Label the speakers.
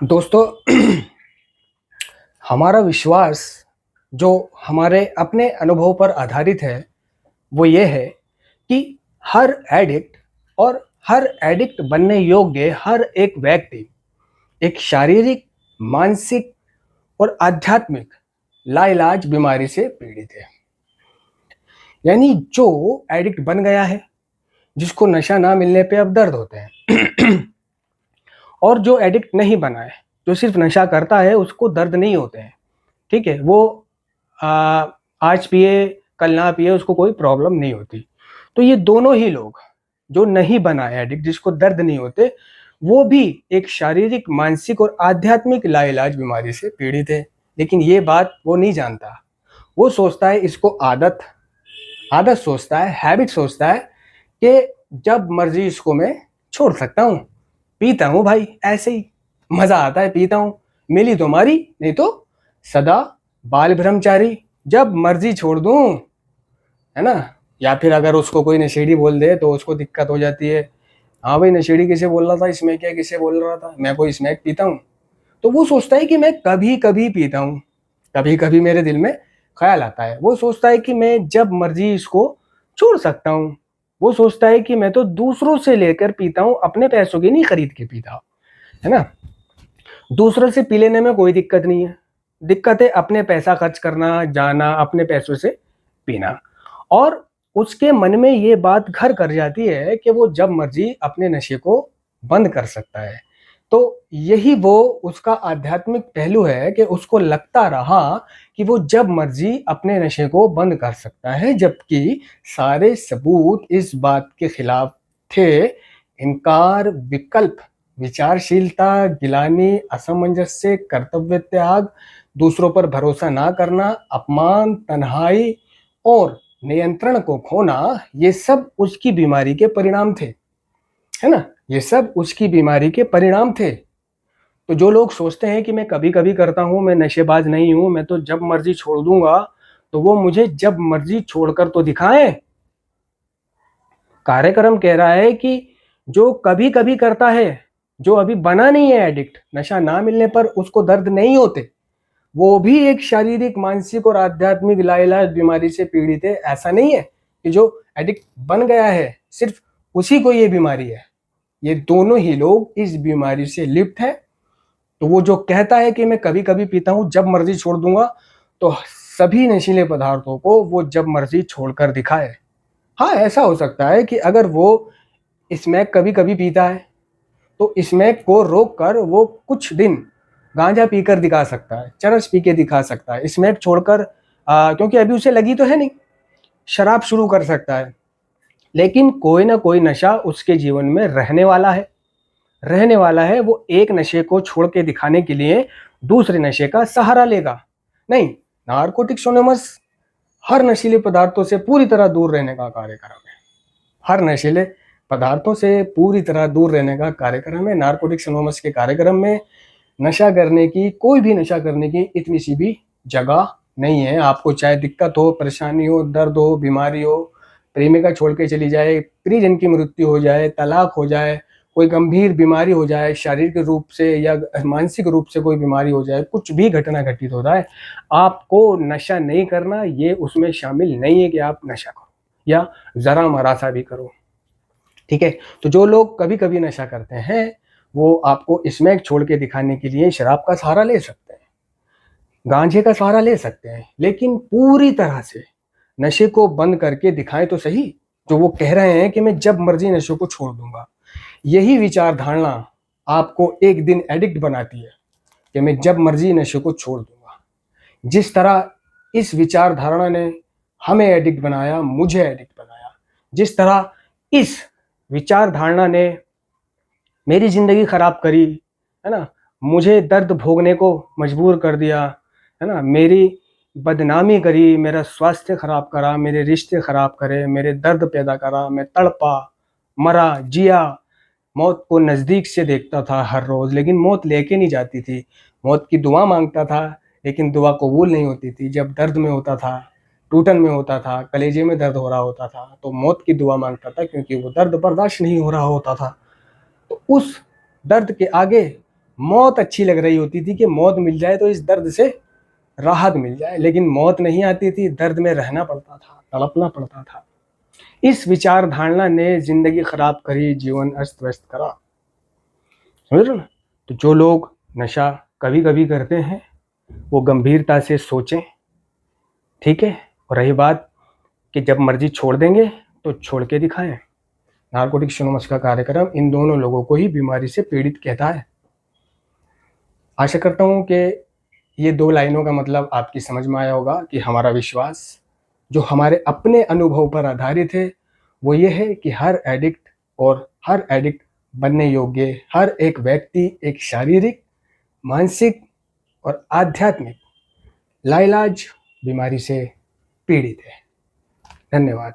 Speaker 1: दोस्तों हमारा विश्वास जो हमारे अपने अनुभव पर आधारित है वो ये है कि हर एडिक्ट और हर एडिक्ट बनने योग्य हर एक व्यक्ति एक शारीरिक, मानसिक और आध्यात्मिक लाइलाज बीमारी से पीड़ित है। यानी जो एडिक्ट बन गया है, जिसको नशा ना मिलने पे अब दर्द होते हैं और जो एडिक्ट नहीं बना है, जो सिर्फ नशा करता है, उसको दर्द नहीं होते हैं। ठीक है, वो आज पिए कल ना पिए उसको कोई प्रॉब्लम नहीं होती। तो ये दोनों ही लोग, जो नहीं बना है एडिक्ट, जिसको दर्द नहीं होते, वो भी एक शारीरिक, मानसिक और आध्यात्मिक लाइलाज बीमारी से पीड़ित है। लेकिन ये बात वो नहीं जानता। वो सोचता है इसको आदत आदत सोचता है, हैबिट सोचता है कि जब मर्जी इसको मैं छोड़ सकता हूँ। पीता हूँ भाई, ऐसे ही मजा आता है, पीता हूँ, मिली तो मारी, नहीं तो सदा बाल ब्रह्मचारी, जब मर्जी छोड़ दूं, है ना। या फिर अगर उसको कोई नशेड़ी बोल दे तो उसको दिक्कत हो जाती है। हाँ भाई, नशेड़ी किसे बोल रहा था, इसमें क्या किसे बोल रहा था, मैं कोई स्मैक पीता हूँ। तो वो सोचता है कि मैं कभी कभी पीता हूँ, कभी कभी मेरे दिल में ख्याल आता है। वो सोचता है कि मैं जब मर्जी इसको छोड़ सकता हूँ। वो सोचता है कि मैं तो दूसरों से लेकर पीता हूँ, अपने पैसों की नहीं खरीद के पीता, है ना। दूसरों से पी लेने में कोई दिक्कत नहीं है। दिक्कत है अपने पैसा खर्च करना, जाना, अपने पैसों से पीना। और उसके मन में ये बात घर कर जाती है कि वो जब मर्जी अपने नशे को बंद कर सकता है। तो यही वो उसका आध्यात्मिक पहलू है कि उसको लगता रहा कि वो जब मर्जी अपने नशे को बंद कर सकता है, जबकि सारे सबूत इस बात के खिलाफ थे। इनकार, विकल्प, विचारशीलता, गिलानी, असमंजस्य, कर्तव्य त्याग, दूसरों पर भरोसा ना करना, अपमान, तन्हाई और नियंत्रण को खोना, ये सब उसकी बीमारी के परिणाम थे, है ना। ये सब उसकी बीमारी के परिणाम थे। तो जो लोग सोचते हैं कि मैं कभी कभी करता हूं, मैं नशेबाज नहीं हूं, मैं तो जब मर्जी छोड़ दूंगा, तो वो मुझे जब मर्जी छोड़कर तो दिखाएं। कार्यक्रम कह रहा है कि जो कभी कभी करता है, जो अभी बना नहीं है एडिक्ट, नशा ना मिलने पर उसको दर्द नहीं होते, वो भी एक शारीरिक, मानसिक और आध्यात्मिक लाइलाज बीमारी से पीड़ित है। ऐसा नहीं है कि जो एडिक्ट बन गया है सिर्फ उसी को ये बीमारी है। ये दोनों ही लोग इस बीमारी से लिप्त है। तो वो जो कहता है कि मैं कभी कभी पीता हूं, जब मर्जी छोड़ दूंगा, तो सभी नशीले पदार्थों को वो जब मर्जी छोड़कर दिखाए। हाँ, ऐसा हो सकता है कि अगर वो स्मैक कभी कभी पीता है तो स्मैक को रोक कर वो कुछ दिन गांजा पीकर दिखा सकता है, चरस पी के दिखा सकता है, स्मैक छोड़कर क्योंकि अभी उसे लगी तो है नहीं, शराब शुरू कर सकता है। लेकिन कोई ना कोई नशा उसके जीवन में रहने वाला है। वो एक नशे को छोड़ के दिखाने के लिए दूसरे नशे का सहारा लेगा। नहीं, नारकोटिक्स एनोनिमस हर नशीले पदार्थों से पूरी तरह दूर रहने का कार्यक्रम है। हर नशीले पदार्थों से पूरी तरह दूर रहने का कार्यक्रम है। नारकोटिक्स एनोनिमस के कार्यक्रम में नशा करने की, कोई भी नशा करने की इतनी सी भी जगह नहीं है। आपको चाहे दिक्कत हो, परेशानी हो, दर्द हो, बीमारी हो, प्रेमिका छोड़ के चली जाए, प्रियजन की मृत्यु हो जाए, तलाक हो जाए, कोई गंभीर बीमारी हो जाए, शारीरिक रूप से या मानसिक रूप से कोई बीमारी हो जाए, कुछ भी घटना घटित हो जाए, आपको नशा नहीं करना ये उसमें शामिल नहीं है कि आप नशा करो या जरा मरासा भी करो। ठीक है। तो जो लोग कभी कभी नशा करते हैं वो आपको स्मैक छोड़ के दिखाने के लिए शराब का सहारा ले सकते हैं, गांजे का सहारा ले सकते हैं, लेकिन पूरी तरह से नशे को बंद करके दिखाएं तो सही। जो वो कह रहे हैं कि मैं जब मर्जी नशे को छोड़ दूंगा, यही विचार धारणा आपको एक दिन एडिक्ट बनाती है कि मैं जब मर्जी नशे को छोड़ दूंगा। जिस तरह इस विचार धारणा ने हमें एडिक्ट बनाया, मुझे एडिक्ट बनाया, जिस तरह इस विचार धारणा ने मेरी जिंदगी खराब करी, है ना, मुझे दर्द भोगने को मजबूर कर दिया, है ना, मेरी बदनामी करी, मेरा स्वास्थ्य खराब करा, मेरे रिश्ते खराब करे, मेरे दर्द पैदा करा, मैं तड़पा, मरा, जिया, मौत को नज़दीक से देखता था हर रोज़, लेकिन मौत लेके नहीं जाती थी। मौत की दुआ मांगता था लेकिन दुआ कबूल नहीं होती थी। जब दर्द में होता था, टूटन में होता था, कलेजे में दर्द हो रहा होता था, तो मौत की दुआ मांगता था, क्योंकि वो दर्द बर्दाश्त नहीं हो रहा होता था। तो उस दर्द के आगे मौत अच्छी लग रही होती थी कि मौत मिल जाए तो इस दर्द से राहत मिल जाए, लेकिन मौत नहीं आती थी, दर्द में रहना पड़ता था, तड़पना पड़ता था। इस विचार धारणा ने जिंदगी खराब करी, जीवन अस्त व्यस्त करा। समझ रहे हो ना? तो जो लोग नशा कभी कभी करते हैं वो गंभीरता से सोचें, ठीक है। और रही बात कि जब मर्जी छोड़ देंगे तो छोड़ के दिखाएं। नारकोटिक्स एनोनिमस का कार्यक्रम इन दोनों लोगों को ही बीमारी से पीड़ित कहता है। आशा करता हूँ कि ये 2 लाइनों का मतलब आपकी समझ में आया होगा कि हमारा विश्वास जो हमारे अपने अनुभव पर आधारित है वो ये है कि हर एडिक्ट और हर एडिक्ट बनने योग्य हर एक व्यक्ति एक शारीरिक, मानसिक और आध्यात्मिक लाइलाज बीमारी से पीड़ित है। धन्यवाद।